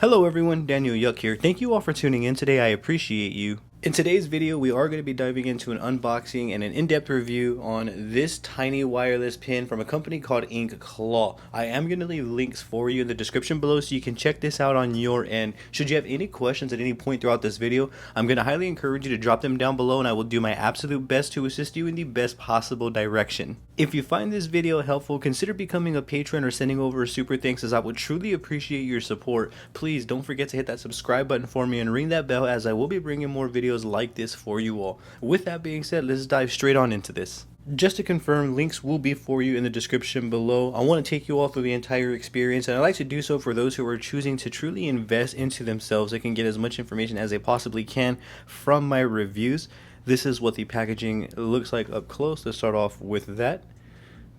Hello everyone, Daniel Yuck here. Thank you all for tuning in today. I appreciate you. In today's video, we are going to be diving into an unboxing and an in-depth review on this tiny wireless pin from a company called Inkclaw. I am going to leave links for you in the description below so you can check this out on your end. Should you have any questions at any point throughout this video, I'm going to highly encourage you to drop them down below and I will do my absolute best to assist you in the best possible direction. If you find this video helpful, consider becoming a patron or sending over a super thanks, as I would truly appreciate your support. Please don't forget to hit that subscribe button for me and ring that bell, as I will be bringing more videos like this for you all. With that being said, let's dive straight on into this. Just to confirm, links will be for you in the description below. I want to take you all through the entire experience, and I like to do so for those who are choosing to truly invest into themselves. They can get as much information as they possibly can from my reviews. This is what the packaging looks like up close. Let's start off with that.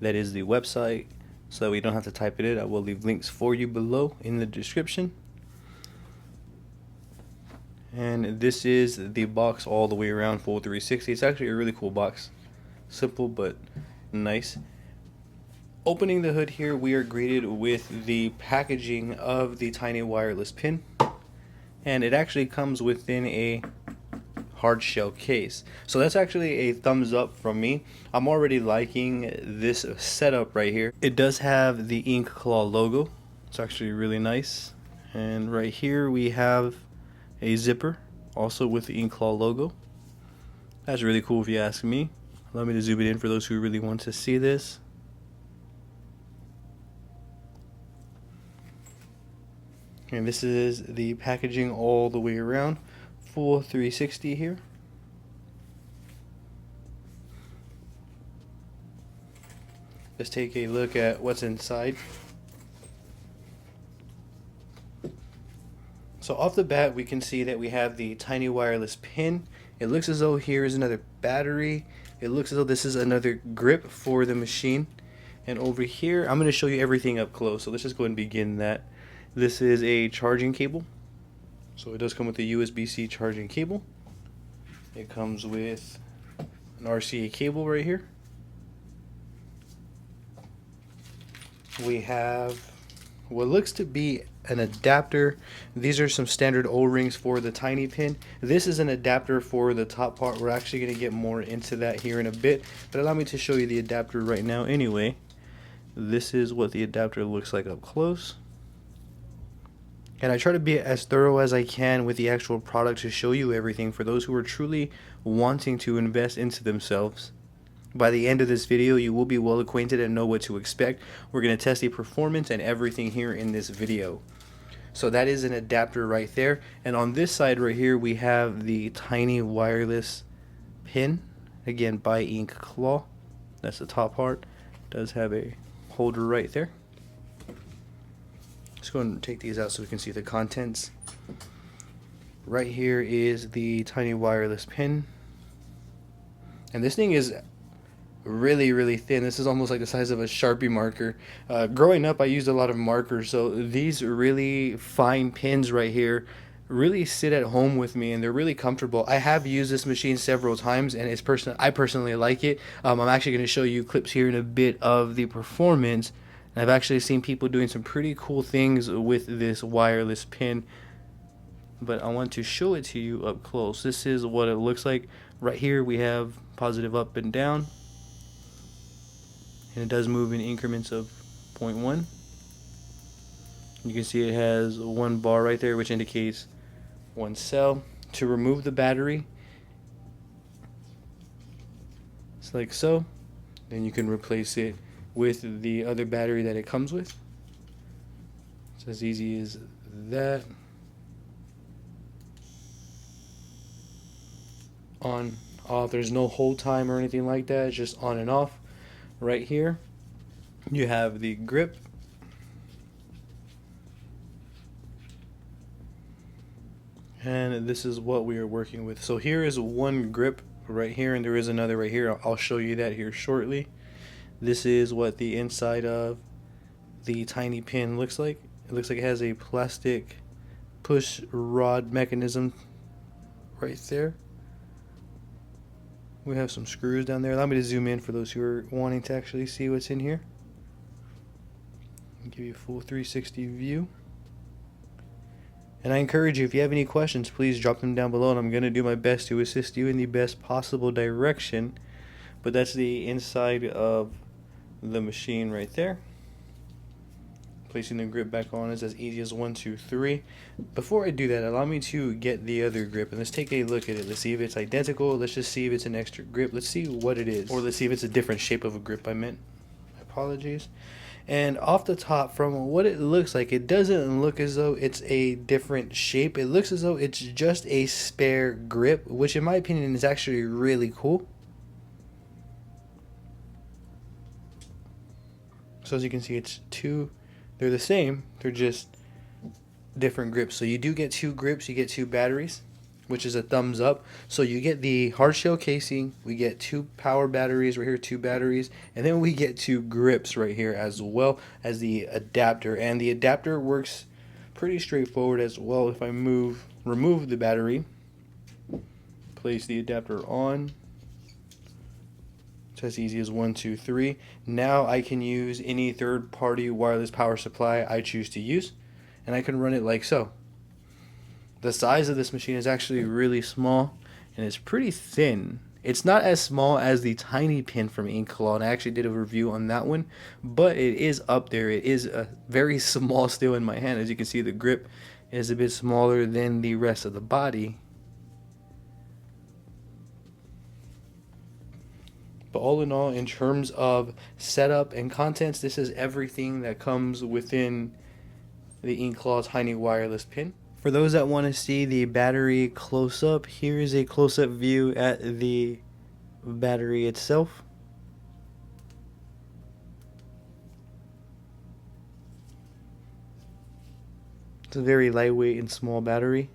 That is the website, so we don't have to type it in. I will leave links for you below in the description. And this is the box all the way around, full 360. It's actually a really cool box. Simple but nice. Opening the hood here, we are greeted with the packaging of the tiny wireless pin. And it actually comes within a hard shell case, so that's actually a thumbs up from me. I'm already liking this setup right here. It does have the Inkclaw logo. It's actually really nice. And right here we have a zipper also with the Inkclaw logo. That's really cool if you ask me. Allow me to zoom it in for those who really want to see this. And this is the packaging all the way around, full 360 here. Let's take a look at what's inside. So off the bat, we can see that we have the tiny wireless pin. It looks as though here is another battery. It looks as though this is another grip for the machine. And over here, I'm going to show you everything up close. So let's just go ahead and begin that. This is a charging cable. So it does come with a USB-C charging cable. It comes with an RCA cable right here. We have what looks to be an adapter. These are some standard O-rings for the tiny pin. This is an adapter for the top part. We're actually going to get more into that here in a bit, but allow me to show you the adapter right now anyway. This is what the adapter looks like up close. And I try to be as thorough as I can with the actual product to show you everything for those who are truly wanting to invest into themselves. By the end of this video, you will be well acquainted and know what to expect. We're going to test the performance and everything here in this video. So that is an adapter right there. And on this side right here, we have the tiny wireless pin, again by Inkclaw. That's the top part. It does have a holder right there. Let's go and take these out so we can see the contents. Right here is the tiny wireless pin. And this thing is really thin. This is almost like the size of a Sharpie marker. Growing up, I used a lot of markers, so these really fine pins right here really sit at home with me, and they're really comfortable. I have used this machine several times, and I personally like it. I'm actually going to show you clips here in a bit of the performance. I've actually seen people doing some pretty cool things with this wireless pin, but I want to show it to you up close. This is what it looks like. Right here we have positive up and down, and it does move in increments of 0.1. You can see it has one bar right there, which indicates one cell. To remove the battery, it's like so. Then you can replace it with the other battery that it comes with. It's as easy as that. On, off. There's no hold time or anything like that. It's just on and off. Right here you have the grip. And this is what we are working with. So here is one grip right here, and there is another right here. I'll show you that here shortly. This is what the inside of the tiny pin looks like. It looks like it has a plastic push rod mechanism right there. We have some screws down there. Allow me to zoom in for those who are wanting to actually see what's in here. I'll give you a full 360 view. And I encourage you, if you have any questions, please drop them down below, and I'm going to do my best to assist you in the best possible direction. But that's the inside of the machine right there. Placing the grip back on is as easy as 1, 2, 3. Before I do that, allow me to get the other grip, and let's take a look at it. Let's see if it's identical. Let's just see if it's an extra grip. Let's see what it is. Or let's see if it's a different shape of a grip, I meant. Apologies. And off the top, from what it looks like, it doesn't look as though it's a different shape. It looks as though it's just a spare grip, which in my opinion is actually really cool. So as you can see, it's two. They're the same, they're just different grips. So you do get 2 grips, you get 2 batteries, which is a thumbs up. So you get the hard shell casing, we get 2 power batteries right here, 2 batteries, and then we get 2 grips right here, as well as the adapter. And the adapter works pretty straightforward as well. If I remove the battery, place the adapter on, it's as easy as 1, 2, 3. Now I can use any third-party wireless power supply I choose to use, and I can run it like so. The size of this machine is actually really small, and it's pretty thin. It's not as small as the tiny pin from Inkclaw, and I actually did a review on that one, but it is up there. It is very small still in my hand. As you can see, the grip is a bit smaller than the rest of the body. But all in all, in terms of setup and contents, this is everything that comes within the Inkclaw tiny wireless pin. For those that want to see the battery close up, here is a close up view at the battery itself. It's a very lightweight and small battery.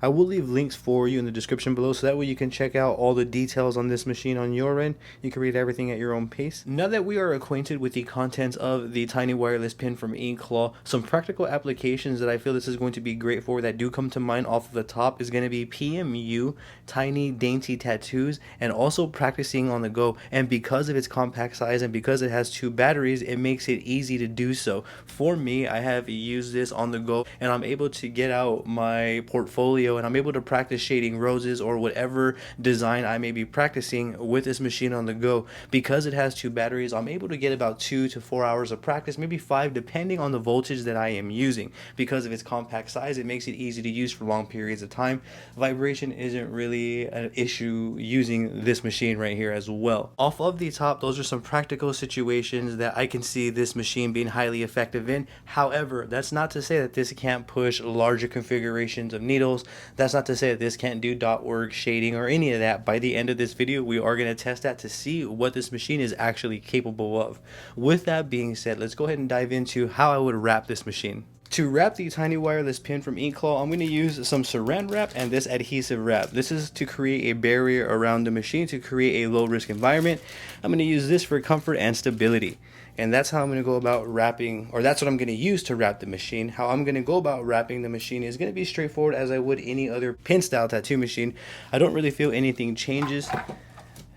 I will leave links for you in the description below, so that way you can check out all the details on this machine on your end. You can read everything at your own pace. Now that we are acquainted with the contents of the tiny wireless pin from Inkclaw, some practical applications that I feel this is going to be great for that do come to mind off of the top is going to be PMU, tiny dainty tattoos, and also practicing on the go. And because of its compact size and because it has 2 batteries, it makes it easy to do so. For me, I have used this on the go, and I'm able to get out my portfolio, and I'm able to practice shading roses or whatever design I may be practicing with this machine on the go. Because it has 2 batteries, I'm able to get about 2 to 4 hours of practice, maybe 5 depending on the voltage that I am using. Because of its compact size, it makes it easy to use for long periods of time. Vibration isn't really an issue using this machine right here as well. Off of the top, those are some practical situations that I can see this machine being highly effective in. However, that's not to say that this can't push larger configurations of needles. That's not to say that this can't do dot work, shading, or any of that. By the end of this video, we are going to test that to see what this machine is actually capable of. With that being said, let's go ahead and dive into how I would wrap this machine. To wrap the tiny wireless pin from Inkclaw, I'm going to use some saran wrap and this adhesive wrap. This is to create a barrier around the machine to create a low risk environment. I'm going to use this for comfort and stability. And that's how I'm going to go about wrapping, or that's what I'm going to use to wrap the machine. How I'm going to go about wrapping the machine is going to be straightforward as I would any other pin style tattoo machine. I don't really feel anything changes.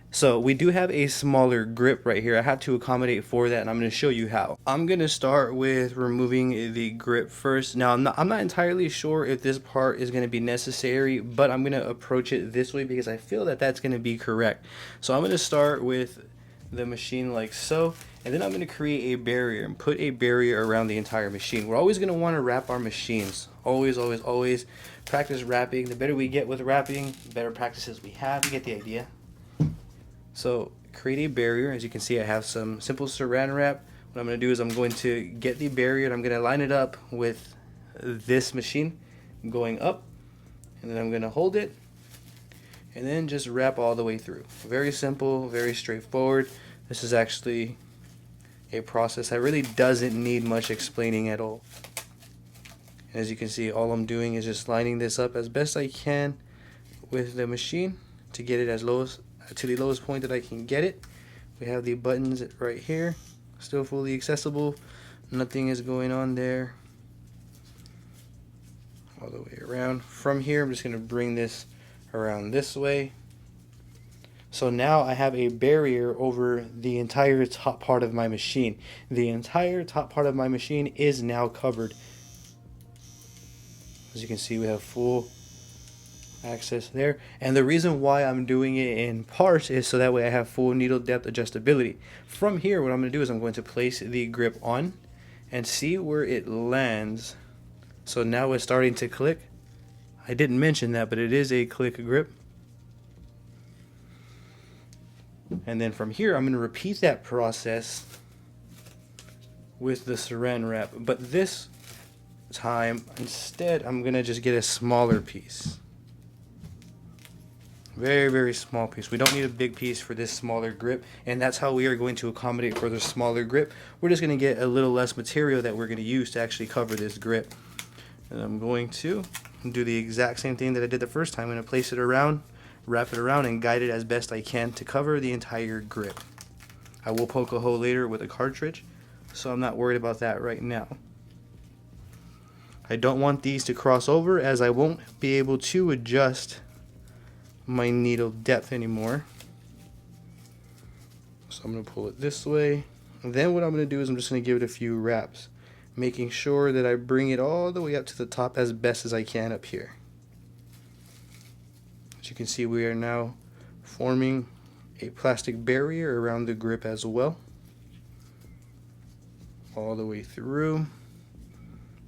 So we do have a smaller grip right here. I have to accommodate for that, and I'm going to show you how. I'm going to start with removing the grip first. Now I'm not entirely sure if this part is going to be necessary, but I'm going to approach it this way because I feel that that's going to be correct. So I'm going to start with the machine like so, and then I'm going to create a barrier and put a barrier around the entire machine. We're always going to want to wrap our machines. Always, always, always practice wrapping. The better we get with wrapping, the better practices we have. You get the idea. So create a barrier. As you can see, I have some simple saran wrap. What I'm going to do is I'm going to get the barrier and I'm going to line it up with this machine going up, and then I'm going to hold it and then just wrap all the way through. Very simple, very straightforward. This is actually a process that really doesn't need much explaining at all. As you can see, all I'm doing is just lining this up as best I can with the machine to get it as low as, to the lowest point that I can get it. We have the buttons right here, still fully accessible. Nothing is going on there. All the way around. From here, I'm just going to bring this around this way. So now I have a barrier over the entire top part of my machine. The entire top part of my machine is now covered. As you can see, we have full access there, and the reason why I'm doing it in parts is so that way I have full needle depth adjustability. From here, what I'm going to do is I'm going to place the grip on and see where it lands. So now it's starting to click. I didn't mention that, but it is a click grip. And then from here, I'm going to repeat that process with the saran wrap, but this time instead I'm going to just get a smaller piece. Very small piece. We don't need a big piece for this smaller grip, and that's how we are going to accommodate for the smaller grip. We're just going to get a little less material that we're going to use to actually cover this grip. And I'm going to do the exact same thing that I did the first time. I'm going to place it around, wrap it around, and guide it as best I can to cover the entire grip. I will poke a hole later with a cartridge, so I'm not worried about that right now. I don't want these to cross over, as I won't be able to adjust my needle depth anymore. So I'm going to pull it this way, and then what I'm going to do is I'm just going to give it a few wraps, making sure that I bring it all the way up to the top as best as I can up here. As you can see, we are now forming a plastic barrier around the grip as well, all the way through,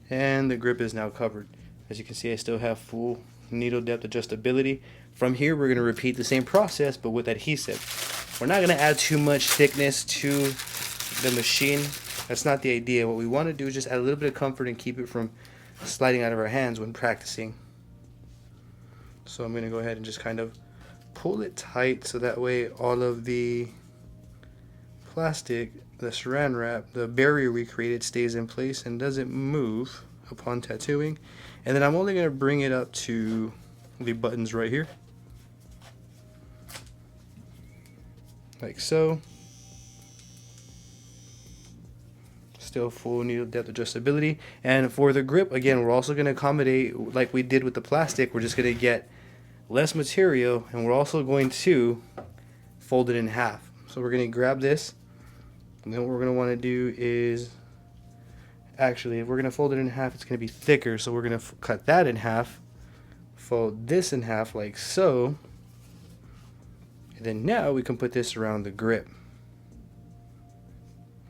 and the grip is now covered. As you can see, I still have full needle depth adjustability. From here, we're going to repeat the same process, but with adhesive. We're not going to add too much thickness to the machine. That's not the idea. What we want to do is just add a little bit of comfort and keep it from sliding out of our hands when practicing. So I'm going to go ahead and just kind of pull it tight, so that way all of the plastic, the saran wrap, the barrier we created stays in place and doesn't move upon tattooing. And then I'm only going to bring it up to the buttons right here, like so. Still full needle depth adjustability. And for the grip, again, we're also going to accommodate like we did with the plastic. We're just going to get less material, and we're also going to fold it in half. So we're going to grab this, and then what we're going to want to do is, actually, if we're going to fold it in half, it's going to be thicker, so we're going to cut that in half, fold this in half like so, and then now we can put this around the grip.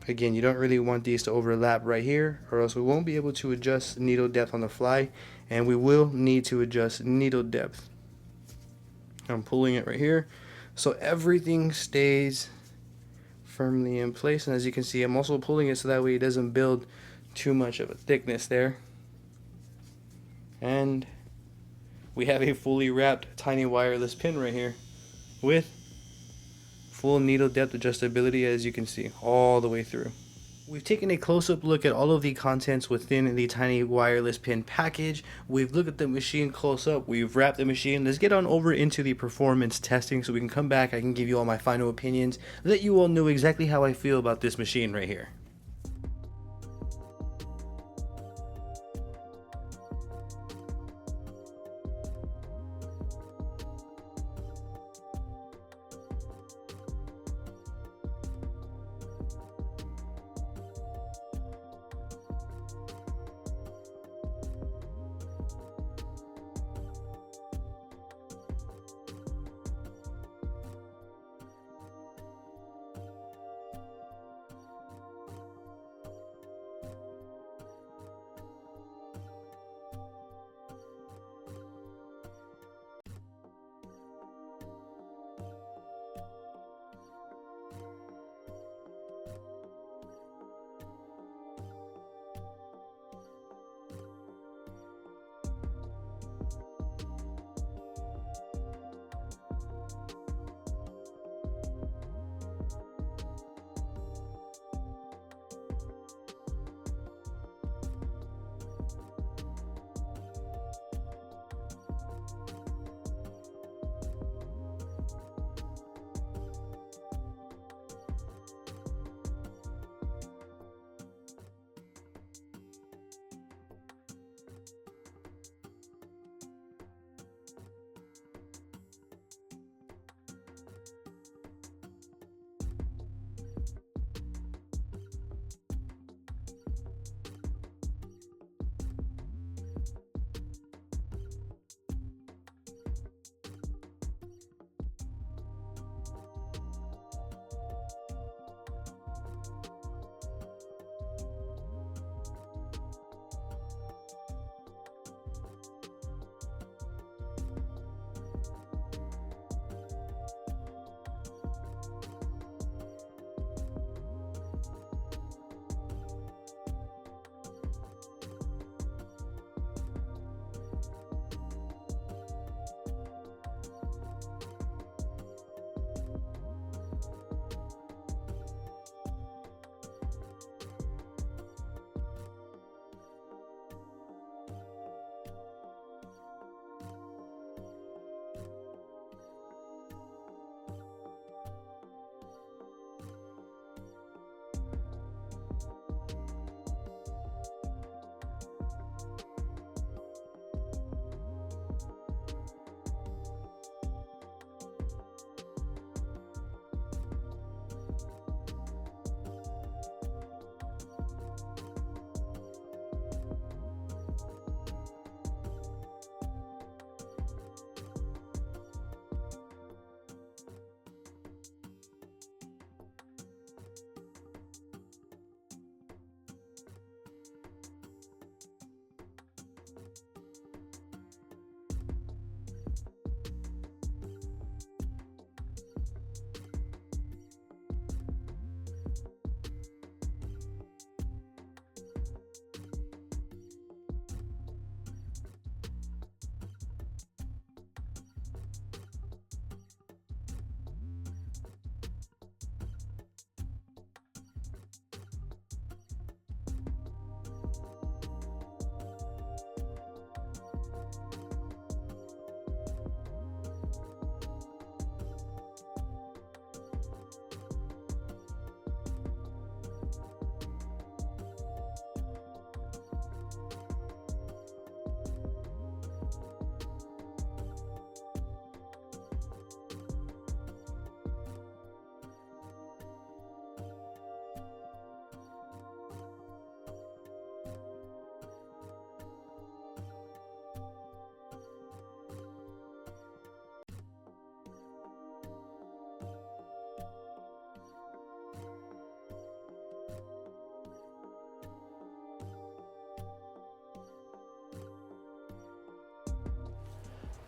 Again, you don't really want these to overlap right here, or else we won't be able to adjust needle depth on the fly, and we will need to adjust needle depth. I'm pulling it right here, so everything stays firmly in place. And as you can see, I'm also pulling it so that way it doesn't build too much of a thickness there. And we have a fully wrapped tiny wireless pin right here with full needle depth adjustability, as you can see, all the way through. We've taken a close-up look at all of the contents within the tiny wireless pin package. We've looked at the machine close up. We've wrapped the machine. Let's get on over into the performance testing so we can come back. I can give you all my final opinions, let you all know exactly how I feel about this machine right here.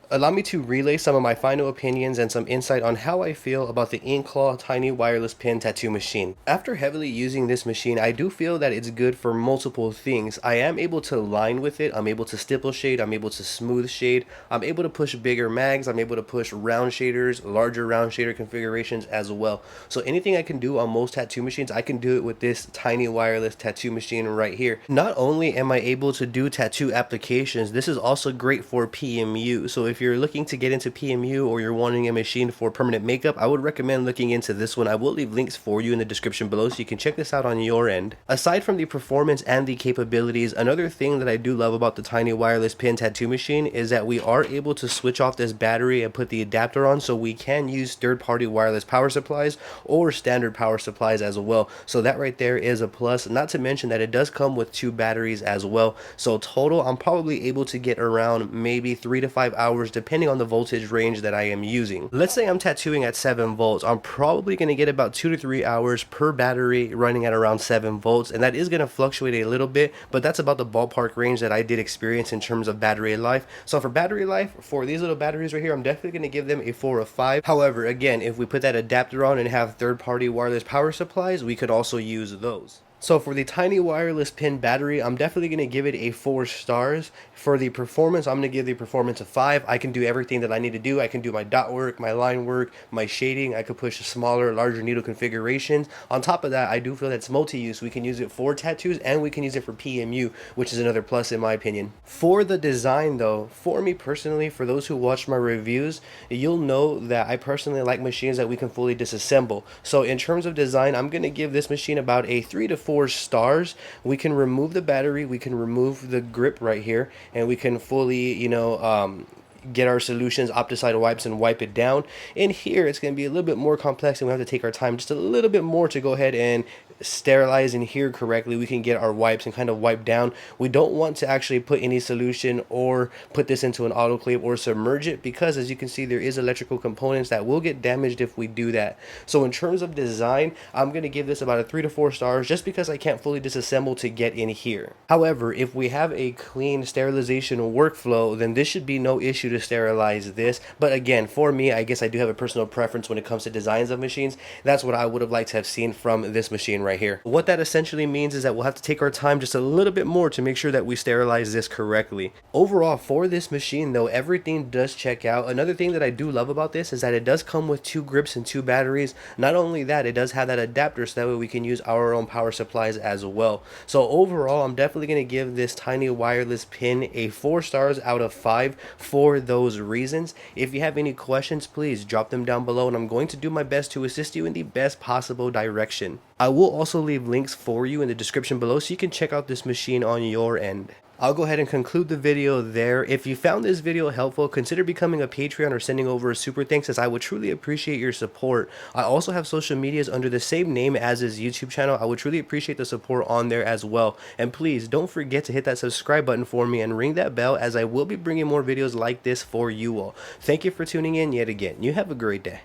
Allow me to relay some of my final opinions and some insight on how I feel about the Inkclaw tiny wireless pen tattoo machine. After heavily using this machine, I do feel that it's good for multiple things. I am able to line with it, I'm able to stipple shade, I'm able to smooth shade, I'm able to push bigger mags, I'm able to push round shaders, larger round shader configurations as well. So anything I can do on most tattoo machines, I can do it with this tiny wireless tattoo machine right here. Not only am I able to do tattoo applications, this is also great for PMU. So if you're looking to get into PMU or you're wanting a machine for permanent makeup, I would recommend looking into this one. I will leave links for you in the description below so you can check this out on your end. Aside from the performance and the capabilities, another thing that I do love about the tiny wireless pen tattoo machine is that we are able to switch off this battery and put the adapter on, so we can use third-party wireless power supplies or standard power supplies as well. So that right there is a plus, not to mention that it does come with 2 batteries as well. So total, I'm probably able to get around maybe 3 to 5 hours depending on the voltage range that I am using. Let's say I'm tattooing at 7 volts. I'm probably going to get about 2 to 3 hours per battery running at around 7 volts, and that is going to fluctuate a little bit, but that's about the ballpark range that I did experience in terms of battery life. So for battery life, for these little batteries right here, I'm definitely going to give them a 4 of 5. However, again, if we put that adapter on and have third-party wireless power supplies, we could also use those. So for the tiny wireless pen battery, I'm definitely going to give it a 4 stars. For the performance, I'm going to give the performance a 5. I can do everything that I need to do. I can do my dot work, my line work, my shading. I could push smaller, larger needle configurations. On top of that, I do feel that it's multi-use. We can use it for tattoos and we can use it for PMU, which is another plus in my opinion. For the design though, for me personally, for those who watch my reviews, you'll know that I personally like machines that we can fully disassemble. So in terms of design, I'm going to give this machine about a 3 to 4 stars. We can remove the battery, we can remove the grip right here, and we can fully, get our solutions, Opticide wipes, and wipe it down. In here, it's going to be a little bit more complex, and we have to take our time just a little bit more to go ahead and sterilize in here correctly. We can get our wipes and kind of wipe down. We don't want to actually put any solution or put this into an autoclave or submerge it, because as you can see, there is electrical components that will get damaged if we do that. So in terms of design, I'm going to give this about a 3 to 4 stars just because I can't fully disassemble to get in here. However, if we have a clean sterilization workflow, then this should be no issue to sterilize this. But again, for me, I guess I do have a personal preference when it comes to designs of machines. That's what I would have liked to have seen from this machine right here. What that essentially means is that we'll have to take our time just a little bit more to make sure that we sterilize this correctly. Overall, for this machine though, everything does check out. Another thing that I do love about this is that it does come with 2 grips and 2 batteries. Not only that, it does have that adapter so that way we can use our own power supplies as well. So overall, I'm definitely going to give this tiny wireless pin a 4 stars out of 5 for those reasons. If you have any questions, please drop them down below, and I'm going to do my best to assist you in the best possible direction. I will also leave links for you in the description below so you can check out this machine on your end. I'll go ahead and conclude the video there. If you found this video helpful, consider becoming a Patreon or sending over a super thanks, as I would truly appreciate your support. I also have social medias under the same name as this YouTube channel. I would truly appreciate the support on there as well. And please don't forget to hit that subscribe button for me and ring that bell, as I will be bringing more videos like this for you all. Thank you for tuning in yet again. You have a great day.